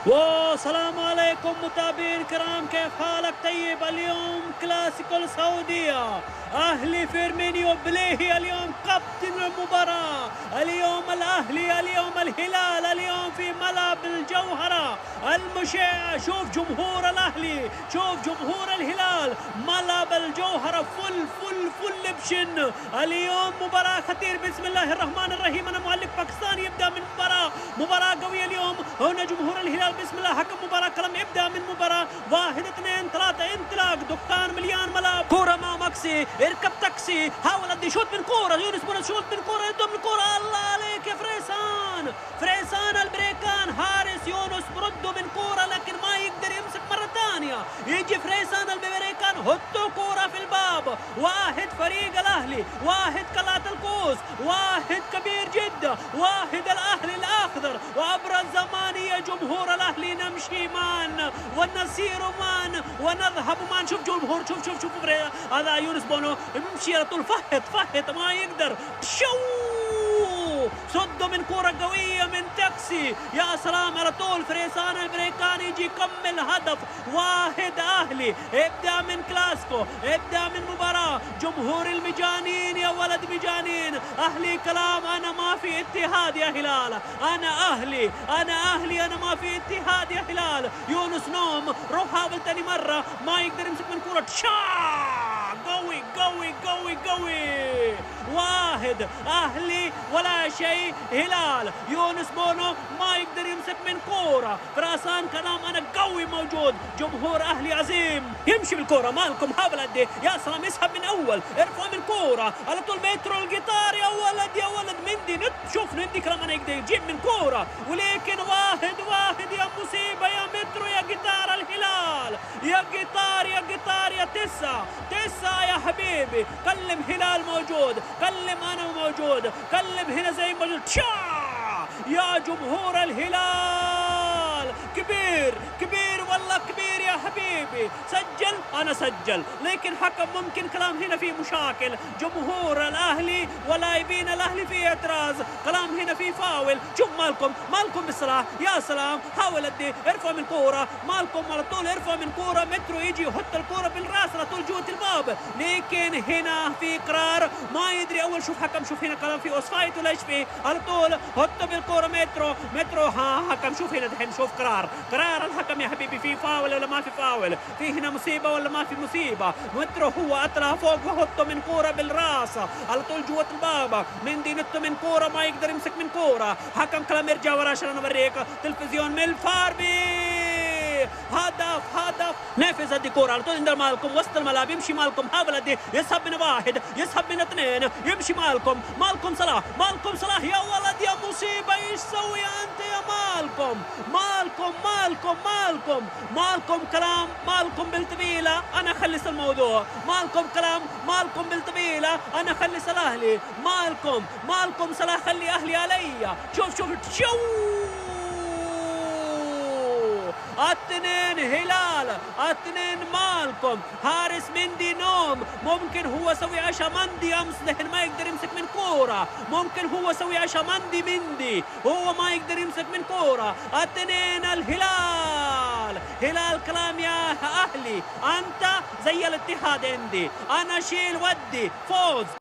والسلام عليكم متابعين الكرام، كيف حالك؟ طيب. اليوم كلاسيكو السعودية، أهلي فيرمينيو بليهي اليوم كابتن المباراة. اليوم الأهلي، اليوم الهلال، اليوم في ملعب الجوهرة المشع. شوف جمهور الأهلي، شوف جمهور الهلال، ملعب الجوهرة فل فل فل بشن. اليوم مباراة خطير. بسم الله الرحمن الرحيم. أنا معلق باكستاني. يبدأ من مباراة قوية اليوم. هنا جمهور الهلال. بسم الله. حكم مباراة كلام. يبدأ من مباراة 1 2 3 انطلاق. دكان مليان ملعب. كورة مع ماكسي، اركب تاكسي. حاول ادي شوط من كورة. يونس بونس شوط من كورة، يبدأ من كورة. الله عليك يا فريسان، فريسان البريكان. حارس يونس برده من كورة لكن ما يقدر يمسك مرة ثانية. يجي فريسان البريكان، هتو كورة في الباب. واحد فريق الاهلي، واحد قلعة القوس، واحد كبير جدا، واحد الاهلي الاخضر. وابرز زمانية جمهور الاهلي. نمشي مان ونسير مان ونذهب مان. شوف جمهور، شوف شوف شوف هذا يونس بونو يمشي على طول. فهد ما يقدر. صده من كرة قوية من تاكسي. يا سلام على طول. فريسان البريكان يجي يكمل هدف. واحد اهلي. ابدأ من كلاسيكو، ابدأ من مباراة. جمهور المجانين يا ولد مجانين. اهلي كلام. انا ما في اتحاد يا هلال. انا اهلي، انا اهلي، انا ما في اتحاد يا هلال. يونس نوم. روح حاول تاني مرة. ما يقدر يمسك من كرة. قوي قوي قوي قوي. واحد اهلي ولا شيء هلال. يونس بونو ما يقدر يمسك من كوره. فراسان كلام. انا قوي موجود. جمهور اهلي عزيم. يمشي بالكوره. مالكم حاول قد يا سلام. يسحب من اول، ارفع من كوره على طول. مترو القطار يا ولد يا ولد. مندي شوف مندي كلام. انا يقدر يجيب من كوره ولكن واحد يا مصيبه يا مترو يا قطار الهلال. يا قطار يا قطار يا تسعة يا حبيبي. كلم هلال موجود، كلم انا موجود، كلم هنا زي موجود. يا جمهور الهلال. كبير كبير والله كبير يا حبيبي. سجل انا سجل لكن حكم ممكن كلام. هنا في مشاكل. جمهور الاهلي ولاعبين الاهلي في اعتراض. كلام هنا في فاول. شوف مالكم بالصلاح. يا سلام. حاول ادي ارفع من كوره. مالكم على طول ارفع من كوره. مترو يجي يحط الكوره بالراس على طول جوه الباب لكن هنا في قرار ما يدري. اول شوف حكم. شوف هنا كلام في اوسفايت ولا ايش في. على طول حط بالكوره. مترو ها حكم. شوف هنا دحين. شوف قرار الحكم يا حبيبي. في فاول ولا ما في فاول؟ في هنا مصيبه ولا ما في مصيبه؟ مترو هو اطلع فوق وحطه من كوره بالراس على طول جوه الباب. مندي نطه من كوره ما يقدر يمسك من كوره. حكم كلام يرجع ورا عشان اوريك تلفزيون من الفاربي. هدف نافذ ادي كوره على طول عند مالكم وسط الملعب. يمشي مالكم. حاول ادي يسحب من واحد، يسحب من اثنين. يمشي مالكم صلاح يا ولد يا مصيبه. ايش سوي انت يا مالكم كلام. مالكم بالطبيله. انا خلص الموضوع. مالكم كلام. مالكم بالطبيله. انا خلص الاهلي. مالكم صلاح خلي اهلي علي. شوف اثنين هلال، اثنين مالكم. حارس مندي نوم. ممكن هو سوي عشا مندي امس لحين ما يقدر يمسك من كوره. ممكن هو سوي عشا مندي هو ما يقدر يمسك من كوره. اثنين الهلال. هلال كلام يا اهلي. انت زي الاتحاد عندي. انا شيل ودي فوز.